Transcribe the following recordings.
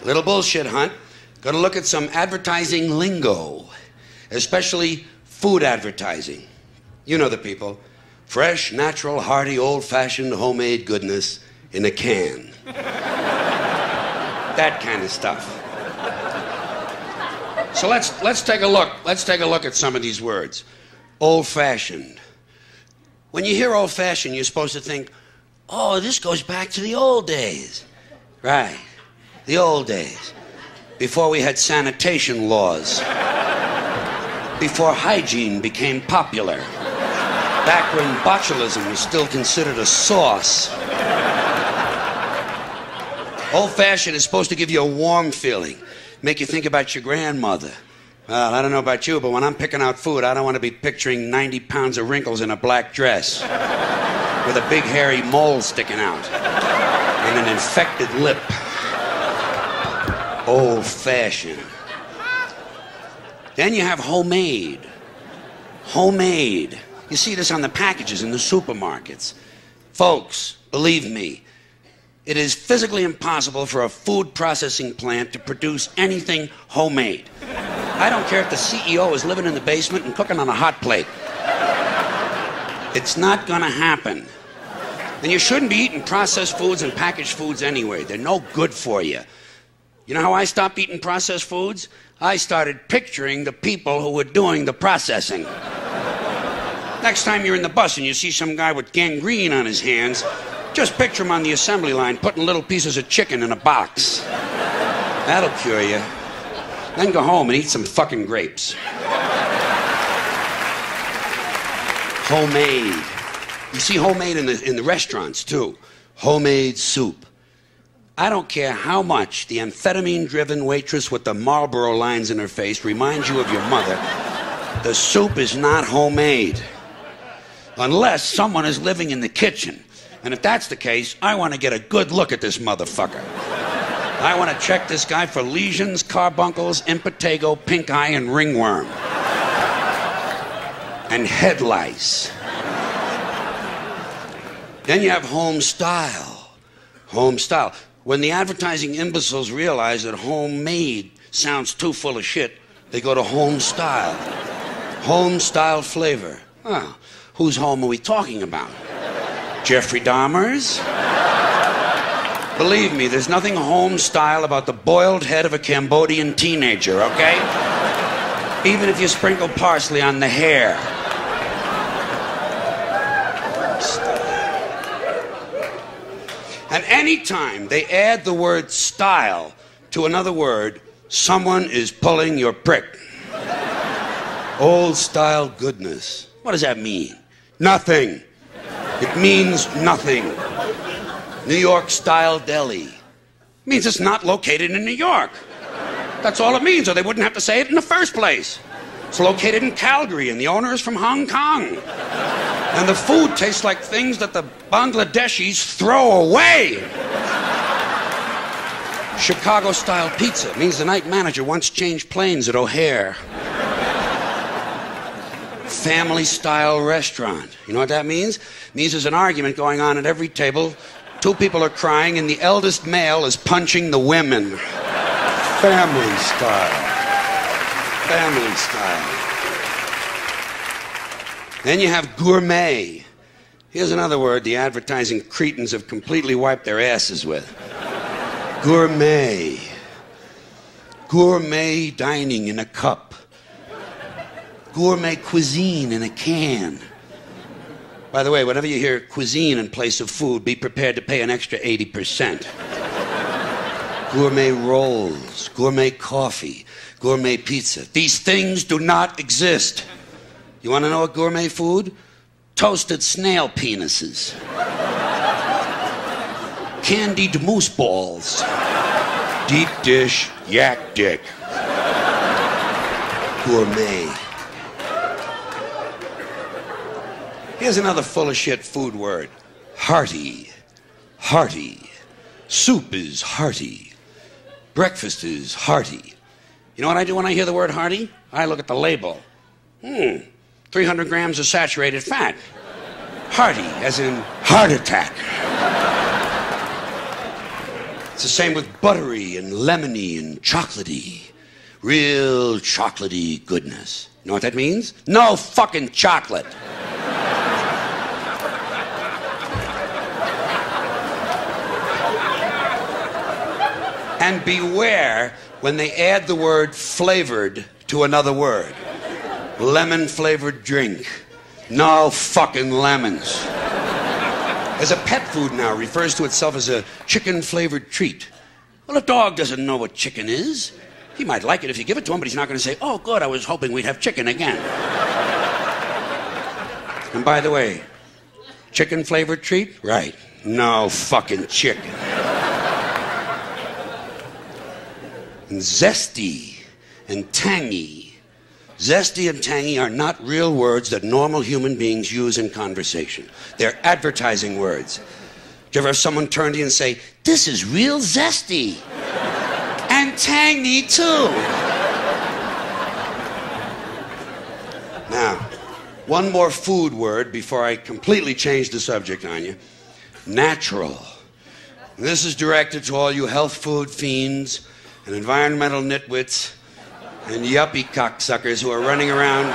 Little bullshit hunt. Gonna look at some advertising lingo, especially food advertising. You know the people. Fresh, natural, hearty, old-fashioned, homemade goodness in a can. That kind of stuff. So let's take a look. Let's take a look at some of these words. Old-fashioned. When you hear old-fashioned, you're supposed to think, oh, this goes back to the old days. Right. The old days. Before we had sanitation laws. Before hygiene became popular. Back when botulism was still considered a sauce. Old-fashioned is supposed to give you a warm feeling. Make you think about your grandmother. Well, I don't know about you, but when I'm picking out food, I don't want to be picturing 90 pounds of wrinkles in a black dress. With a big hairy mole sticking out. And an infected lip. Old-fashioned. Then you have homemade. Homemade. You see this on the packages in the supermarkets. Folks, believe me, it is physically impossible for a food processing plant to produce anything homemade. I don't care if the CEO is living in the basement and cooking on a hot plate. It's not gonna happen. And you shouldn't be eating processed foods and packaged foods anyway. They're no good for you. You know how I stopped eating processed foods? I started picturing the people who were doing the processing. Next time you're in the bus and you see some guy with gangrene on his hands, just picture him on the assembly line putting little pieces of chicken in a box. That'll cure you. Then go home and eat some fucking grapes. Homemade. You see homemade in the restaurants, too. Homemade soup. I don't care how much the amphetamine-driven waitress with the Marlboro lines in her face reminds you of your mother, the soup is not homemade. Unless someone is living in the kitchen. And if that's the case, I want to get a good look at this motherfucker. I want to check this guy for lesions, carbuncles, impetigo, pink eye, and ringworm. And head lice. Then you have home style. Home style. When the advertising imbeciles realize that homemade sounds too full of shit, they go to home style. Home style flavor. Oh, whose home are we talking about? Jeffrey Dahmer's? Believe me, there's nothing home style about the boiled head of a Cambodian teenager, okay? Even if you sprinkle parsley on the hair. And anytime they add the word style to another word, someone is pulling your prick. Old style goodness. What does that mean? Nothing. It means nothing. New York style deli. It means it's not located in New York. That's all it means, or they wouldn't have to say it in the first place. It's located in Calgary, and the owner is from Hong Kong. And the food tastes like things that the Bangladeshis throw away. Chicago-style pizza means the night manager once changed planes at O'Hare. Family-style restaurant. You know what that means? It means there's an argument going on at every table. Two people are crying, and the eldest male is punching the women. Family style. Family style. Then you have gourmet. Here's another word the advertising cretins have completely wiped their asses with. Gourmet. Gourmet dining in a cup. Gourmet cuisine in a can. By the way, whenever you hear cuisine in place of food, be prepared to pay an extra 80%. Gourmet rolls, gourmet coffee, gourmet pizza. These things do not exist. You want to know what gourmet food? Toasted snail penises. Candied moose balls. Deep dish yak dick. Gourmet. Here's another full of shit food word. Hearty. Hearty. Soup is hearty. Breakfast is hearty. You know what I do when I hear the word hearty? I look at the label. 300 grams of saturated fat. Hearty, as in heart attack. It's the same with buttery and lemony and chocolatey. Real chocolatey goodness. You know what that means? No fucking chocolate. And beware when they add the word flavored to another word. Lemon flavored drink. No fucking lemons. As a pet food now refers to itself as a chicken-flavored treat. Well, a dog doesn't know what chicken is. He might like it if you give it to him, but he's not going to say, oh, good, I was hoping we'd have chicken again. And by the way, chicken-flavored treat? Right. No fucking chicken. And zesty and tangy. Zesty and tangy are not real words that normal human beings use in conversation. They're advertising words. Do you ever have someone turn to you and say, this is real zesty and tangy too? Now, one more food word before I completely change the subject on you. Natural. This is directed to all you health food fiends and environmental nitwits and yuppie cocksuckers who are running around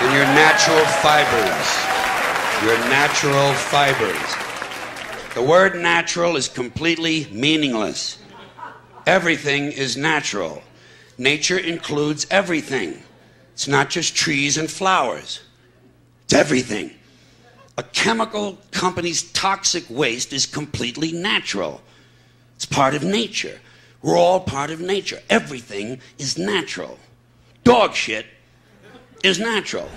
in your natural fibers. Your natural fibers. The word natural is completely meaningless. Everything is natural. Nature includes everything. It's not just trees and flowers. It's everything. A chemical company's toxic waste is completely natural. It's part of nature. We're all part of nature. Everything is natural. Dog shit is natural.